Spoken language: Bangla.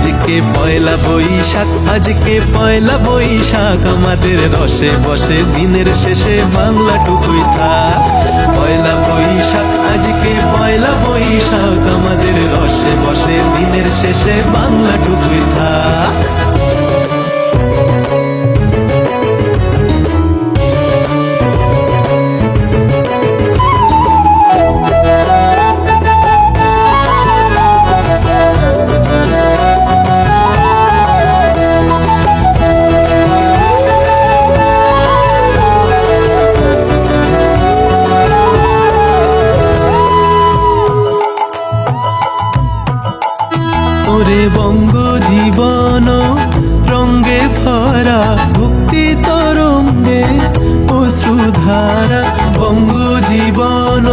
আজকে পয়লা বৈশাখ, আজকে পয়লা বৈশাখ, আমাদের রসে বসে দিনের শেষে বাংলাটুকুই থাক। পয়লা বৈশাখ, আজকে পয়লা বৈশাখ, আমাদের রসে বসে দিনের শেষে বাংলাটুকুই থাক। ওরে বঙ্গ জীবন রঙ্গে ভরা, ভক্তি তরঙ্গে অশ্রুধারা। বঙ্গ জীবন